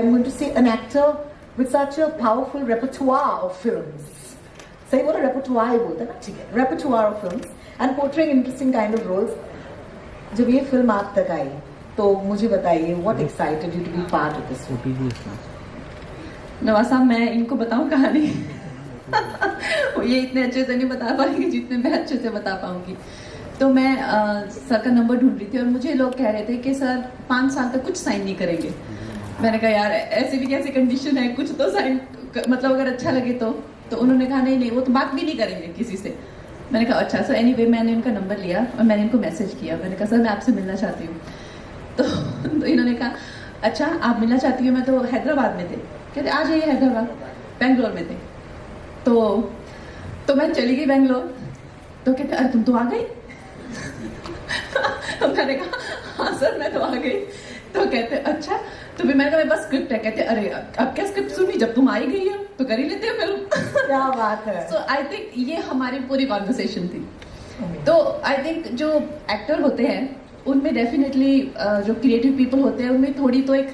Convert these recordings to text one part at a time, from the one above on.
I'm going to say an actor with such a powerful repertoire of films. सही बोला, repertoire ही बोलते हैं ना, ठीक है, repertoire of films and portraying interesting kind of roles. जब ये फिल्म आप तक आई तो मुझे बताइए, what excited you to be part of this film? Nawaz साहब, मैं इनको बताऊं कहानी? ये इतने अच्छे से नहीं बता पाएंगे जितने मैं अच्छे से बता पाऊंगी. तो मैं सर का नंबर ढूंढ रही थी और मुझे लोग कह रहे थे कि सर 5 साल तक कुछ साइन नहीं करेंगे. मैंने कहा यार ऐसी भी कैसी कंडीशन है, कुछ तो साइन, मतलब अगर अच्छा लगे तो उन्होंने कहा नहीं वो तो बात भी नहीं करेंगे किसी से. मैंने कहा अच्छा. सो एनीवे मैंने उनका नंबर लिया और मैंने इनको मैसेज किया. मैंने कहा सर मैं आपसे मिलना चाहती हूँ. तो इन्होंने कहा अच्छा आप मिलना चाहती हो, मैं तो हैदराबाद में थे. कहते आ जाइए हैदराबाद. बेंगलोर में थे तो मैं चली गई बेंगलोर. तो कहते अरे तुम तो आ गई. मैंने कहा हाँ सर मैं तो आ गई. तो कहते अच्छा. तो फिर मैंने कहा बस स्क्रिप्ट है. कहते अरे अब क्या स्क्रिप्ट सुनी, जब तुम आई गई हो तो कर ही लेते हो फिल्म. क्या बात है. सो आई थिंक ये हमारी पूरी कॉन्वर्सेशन थी. तो आई थिंक जो एक्टर होते हैं उनमें डेफिनेटली जो क्रिएटिव पीपल होते हैं उनमें थोड़ी तो एक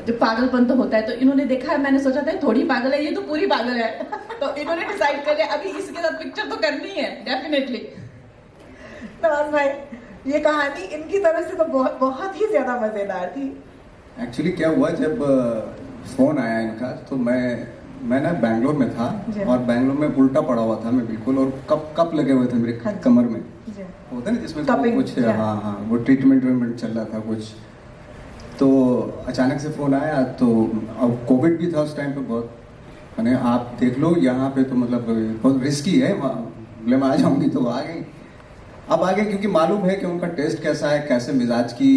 जो पागलपन तो होता है. तो इन्होंने देखा है, मैंने सोचा था थोड़ी पागल है, ये तो पूरी पागल है. तो इन्होंने डिसाइड कर लिया अभी इसके साथ पिक्चर तो करनी है डेफिनेटली. नवाज भाई, ये कहानी इनकी तरफ से तो बहुत ही ज्यादा मजेदार थी. एक्चुअली क्या हुआ, जब फोन आया इनका तो मैं ना बैंगलोर में था और बैंगलोर में उल्टा पड़ा हुआ था मैं बिल्कुल, और कप लगे हुए थे मेरे कमर में. होता है ना जिसमें कुछ हाँ वो ट्रीटमेंट चल रहा था कुछ. तो अचानक से फ़ोन आया. तो अब कोविड भी था उस टाइम पे बहुत. मैंने आप देख लो यहाँ पे तो मतलब बहुत रिस्की है, बोले मैं आ जाऊँगी. तो आ गई. अब आ गए क्योंकि मालूम है कि उनका टेस्ट कैसा है, कैसे मिजाज की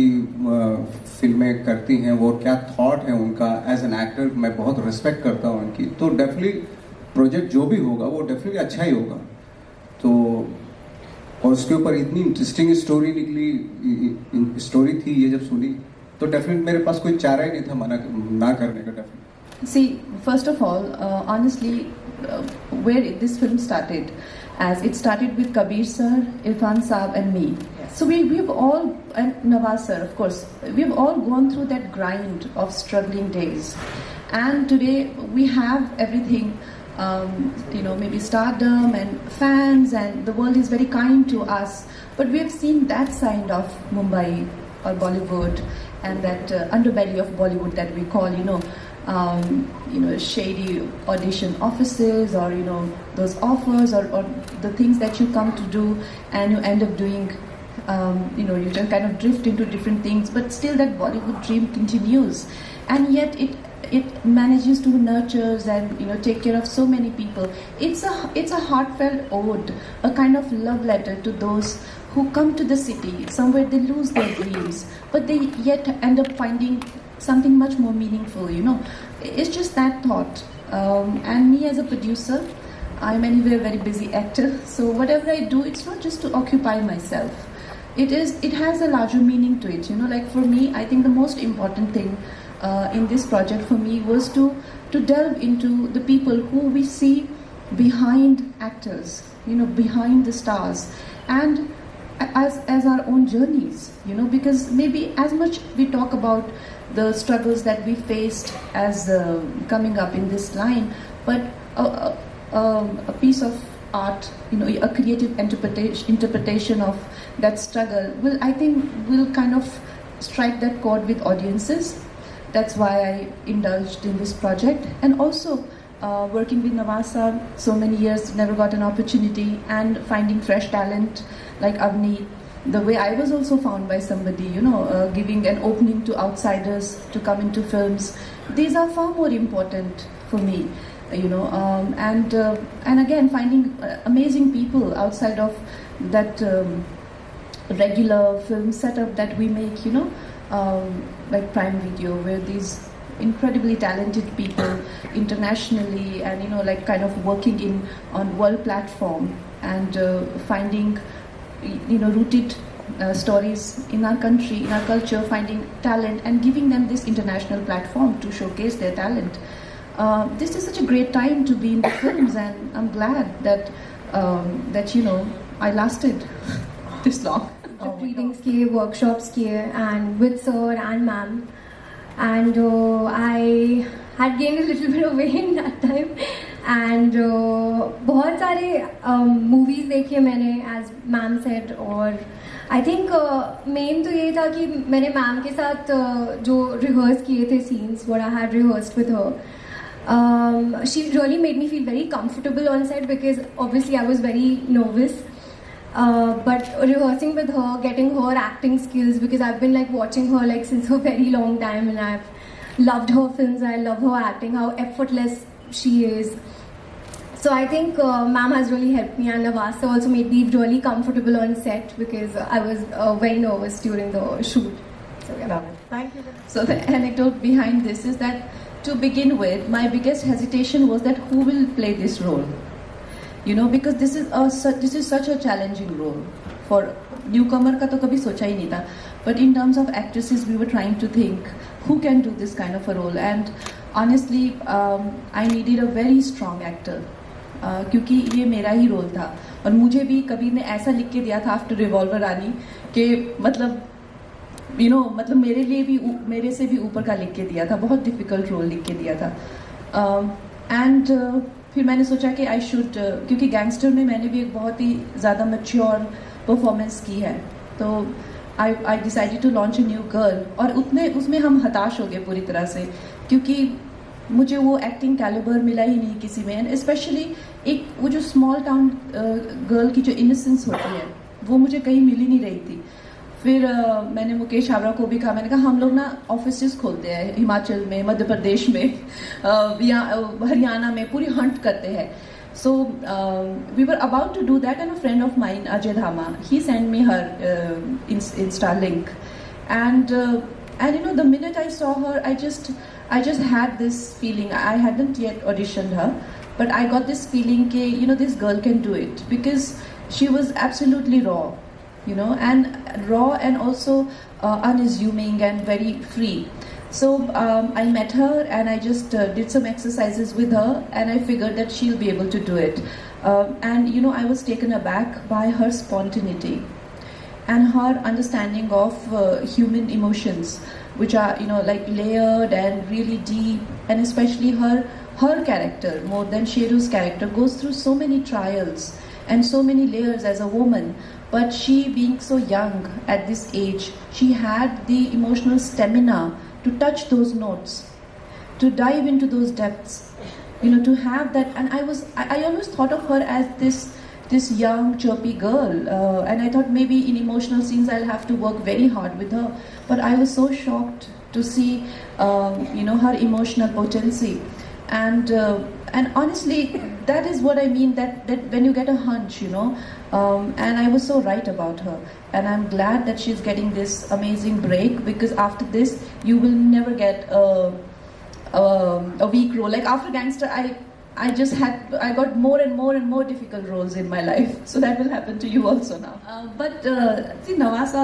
फिल्में करती हैं वो, क्या थॉट है उनका. एज एन एक्टर मैं बहुत रिस्पेक्ट करता हूँ उनकी. तो डेफिनेटली प्रोजेक्ट जो भी होगा वो डेफिनेटली अच्छा ही होगा. तो और उसके ऊपर इतनी इंटरेस्टिंग स्टोरी निकली, स्टोरी थी ये जब सुनी तो डेफिनेटली मेरे पास कोई चारा ही नहीं था मना ना करने का. Definitely See, first of all, honestly, where this film started, as it started with Kabir sir, Irfan saab and me. Yes. So we've all, and Nawaz sir of course, we've all gone through that grind of struggling days. And today we have everything, maybe stardom and fans, and the world is very kind to us. But we have seen that side of Mumbai or Bollywood and that underbelly of Bollywood that we call, shady audition offices, or those offers, or the things that you come to do and you end up doing, you just kind of drift into different things, but still that Bollywood dream continues, and yet it manages to nurtures and take care of so many people. It's a heartfelt ode, a kind of love letter to those who come to the city. Somewhere they lose their dreams, but they yet end up finding something much more meaningful. It's just that thought. And me as a producer, I'm anyway a very busy actor. So whatever I do, it's not just to occupy myself. It has a larger meaning to it. Like for me, I think the most important thing in this project for me was to delve into the people who we see behind actors, behind the stars, and as our own journeys, because maybe as much we talk about the struggles that we faced as coming up in this line, but a piece of art, a creative interpretation of that struggle I think will kind of strike that chord with audiences. That's why I indulged in this project. And also working with Nawaz sir so many years, never got an opportunity, and finding fresh talent like Avni, the way I was also found by somebody, giving an opening to outsiders to come into films. These are far more important for me, and again finding amazing people outside of that regular film setup that we make, like Prime Video, where these incredibly talented people internationally and like kind of working on world platform and finding rooted stories in our country, in our culture, finding talent and giving them this international platform to showcase their talent. This is such a great time to be in the films, and I'm glad that I lasted this long. Readings kiए, workshops किए, and with sir and ma'am, and I had gained a little bit of weight in that time. And बहुत सारे movies देखे मैंने, as ma'am said, और I think main तो ये था कि मैंने मैम के साथ जो rehearse किए थे scenes, what I had rehearsed with her. She really made me feel very comfortable on set because obviously I was very nervous. But rehearsing with her, getting her acting skills, because I've been like watching her like since a very long time, and I've loved her films. I love her acting, how effortless she is. So I think ma'am has really helped me, and Navasa also made me really comfortable on set because I was very nervous during the shoot. So yeah. Thank you. So the anecdote behind this is that, to begin with, my biggest hesitation was that who will play this role, you know, because this is such a challenging role for newcomer का तो कभी सोचा ही नहीं था. But in terms of actresses, we were trying to think who can do this kind of a role, and honestly I needed a very strong actor क्योंकि ये मेरा ही role था. और मुझे भी कभी ने ऐसा लिख के दिया था आफ्टर रिवॉल्वर रानी कि मतलब मतलब मेरे लिए भी मेरे से भी ऊपर का लिख के दिया था, बहुत डिफ़िकल्ट रोल लिख के दिया था. एंड फिर मैंने सोचा कि आई शुड, क्योंकि गैंगस्टर में मैंने भी एक बहुत ही ज़्यादा मैच्योर परफॉर्मेंस की है, तो I decided to launch a new girl. और उसमें हम हताश हो गए पूरी तरह से, क्योंकि मुझे वो एक्टिंग कैलिबर मिला ही नहीं किसी में. एंड स्पेशली एक वो जो स्मॉल टाउन गर्ल की जो इनोसेंस होती है वो मुझे कहीं मिल ही नहीं रही थी. फिर मैंने मुकेश हावड़ा को भी कहा, मैंने कहा हम लोग ना ऑफिसेस खोलते हैं हिमाचल में, मध्य प्रदेश में, या हरियाणा में, पूरी हंट करते हैं. So we were about to do that, and a friend of mine Ajay Dhama, he send me her insta link, and you know, the minute I saw her, I just had this feeling. I hadn't yet auditioned her, but I got this feeling कि you know, this girl can do it, because she was absolutely raw, you know, and also unassuming and very free. So I met her and I just did some exercises with her, and I figured that she'll be able to do it. And you know, I was taken aback by her spontaneity and her understanding of human emotions, which are, you know, like layered and really deep. And especially her character, more than Sheru's character, goes through so many trials and so many layers as a woman. But she, being so young at this age, she had the emotional stamina to touch those notes, to dive into those depths, you know, to have that. And I always thought of her as this young chirpy girl, and I thought maybe in emotional scenes I'll have to work very hard with her. But I was so shocked to see you know, her emotional potency. And honestly, that is what I mean, that when you get a hunch, you know, and I was so right about her, and I'm glad that she's getting this amazing break, because after this you will never get a weak role. Like after Gangster, I got more and more difficult roles in my life, so that will happen to you also now. But see, Nawaz,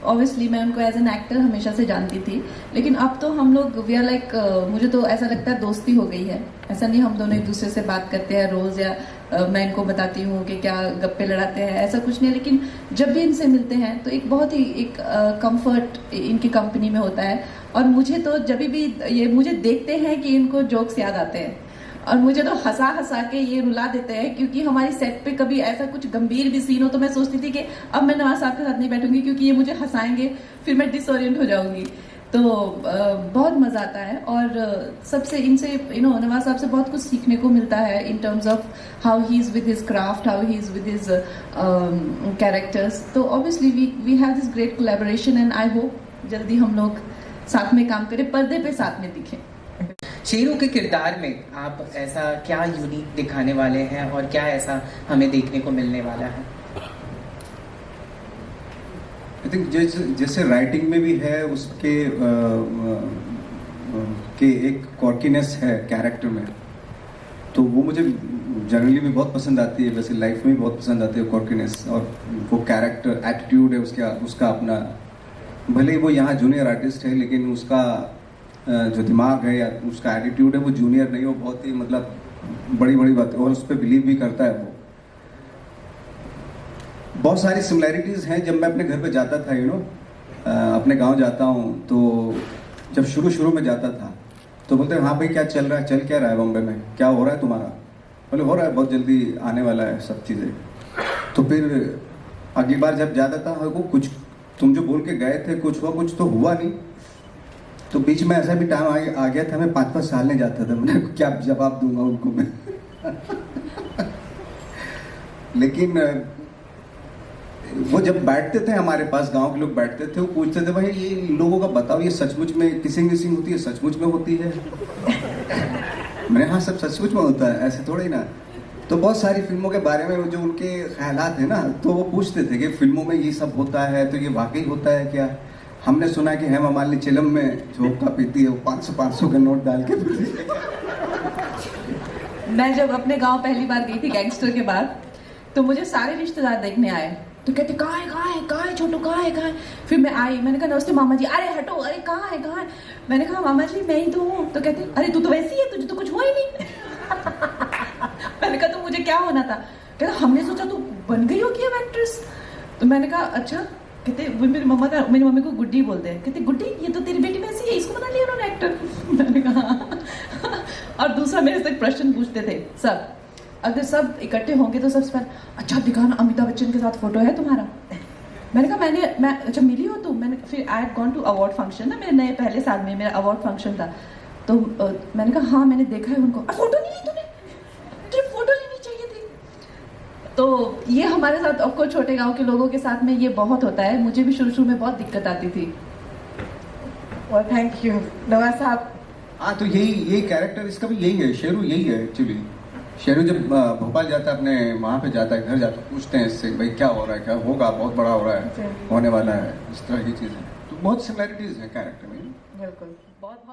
obviously मैं उनको as an actor हमेशा से जानती थी, लेकिन अब तो हम लोग वी आर लाइक, मुझे तो ऐसा लगता है दोस्ती हो गई है. ऐसा नहीं हम दोनों एक दूसरे से बात करते हैं रोज़, या मैं इनको बताती हूँ कि क्या गप्पे लड़ाते हैं, ऐसा कुछ नहीं. लेकिन जब भी इनसे मिलते हैं तो एक बहुत ही एक कंफर्ट इनकी कंपनी में होता है. और मुझे तो जब भी ये मुझे देखते हैं कि इनको जोक्स याद आते हैं, और मुझे तो हंसा के ये रुला देते हैं, क्योंकि हमारी सेट पे कभी ऐसा कुछ गंभीर भी सीन हो तो मैं सोचती थी कि अब मैं नवाज साहब के साथ नहीं बैठूंगी, क्योंकि ये मुझे हंसाएंगे, फिर मैं डिसओरिएंट हो जाऊंगी. तो बहुत मज़ा आता है. और सबसे इनसे यू नो, नवाज साहब से बहुत कुछ सीखने को मिलता है in terms of how he is with his craft, how he is with his characters. तो obviously we have this great collaboration, and I hope जल्दी हम लोग साथ में काम करें, पर्दे पे साथ में दिखें. शेरू के किरदार में आप ऐसा क्या यूनिक दिखाने वाले हैं, और क्या ऐसा हमें देखने को मिलने वाला है? आई थिंक जैसे राइटिंग में भी है उसके के एक कॉर्कीनेस है कैरेक्टर में, तो वो मुझे जनरली भी बहुत पसंद आती है. वैसे लाइफ में भी बहुत पसंद आती है कॉर्कीनेस, और वो कैरेक्टर एटीट्यूड है उसका अपना. भले ही वो यहाँ जूनियर आर्टिस्ट है, लेकिन उसका जो दिमाग है या उसका एटीट्यूड है वो जूनियर नहीं, वो बहुत ही मतलब बड़ी बात है, और उस पर बिलीव भी करता है. वो बहुत सारी सिमिलैरिटीज़ हैं. जब मैं अपने घर पे जाता था, यू नो, अपने गांव जाता हूँ, तो जब शुरू शुरू में जाता था तो बोलते हाँ भाई क्या चल रहा है, चल क्या रहा है बॉम्बे में, क्या हो रहा है तुम्हारा? बोले हो रहा है, बहुत जल्दी आने वाला है सब चीज़ें। तो फिर अगली बार जब जाता था वो कुछ तुम जो बोल के गए थे कुछ हुआ, कुछ तो हुआ नहीं। तो बीच में ऐसा भी टाइम आ गया था, मैं 5-5 साल नहीं जाता था, मैं क्या जवाब दूंगा उनको मैं लेकिन वो जब बैठते थे हमारे पास, गांव के लोग बैठते थे, वो पूछते थे भाई ये लोगों का बताओ, ये सचमुच में किसिंग विसिंग होती है, सचमुच में होती है? मैंने हाँ सब सचमुच में होता है, ऐसे थोड़ा ही ना। तो बहुत सारी फिल्मों के बारे में जो उनके ख्यालात है ना, तो वो पूछते थे कि फिल्मों में ये सब होता है तो ये वाकई होता है क्या? हमने सुना कि हेमा मालिनी चिलम में जो हुक्का पीती है वो 500 का नोट डाल के पीती है। मैं जब अपने गांव पहली बार गई थी गैंगस्टर के बाद, तो मुझे सारे रिश्तेदार देखने आए, तो कहते कहाँ है छोटू, कहाँ है? फिर मैं आई, मैंने कहा नमस्ते मामा जी। अरे हटो, अरे कहाँ है? मैंने कहा मामा जी मैं ही तो हूँ। तो कहते अरे तू तो वैसी है, तुझे तो कुछ हुआ ही नहीं मैंने कहा तो मुझे क्या होना था? कहता हमने सोचा तू बन गई होगी अब एक्ट्रेस। तो मैंने कहा अच्छा। कहते वो मेरी मम्मी को गुड्डी बोलते हैं। कहते गुड्डी ये तो तेरी बेटी वैसी है, इसको बना लिया उन्होंने एक्टर मैंने कहा और दूसरा मेरे से प्रश्न पूछते थे सब, अगर सब इकट्ठे होंगे तो सबसे पहले अच्छा दिखाना अमिताभ बच्चन के साथ फोटो है तुम्हारा? मैंने कहा मैं अच्छा मिली हो तुम? मैंने फिर I had gone to award function ना, मेरे नए पहले साल में मेरा अवार्ड फंक्शन था, तो मैंने कहा हाँ मैंने देखा है उनको। फोटो नहीं ली तूने? तुझे फोटो लेनी चाहिए थी। तो ये हमारे साथ ऑफकोर्स छोटे गांव के लोगों के साथ में ये बहुत होता है, मुझे भी शुरू में बहुत दिक्कत आती थी। और थैंक यू नवाज साहब। हाँ तो यही कैरेक्टर इसका भी यही है, शेरू यही है एक्चुअली। शेरू जब भोपाल जाता है, अपने वहाँ पे जाता है, घर जाता है, पूछते हैं इससे भाई क्या हो रहा है, क्या होगा, बहुत बड़ा हो रहा है, होने वाला है, इस तरह की चीज़ें। तो बहुत सिमिलैरिटीज है कैरेक्टर में। बिल्कुल, बहुत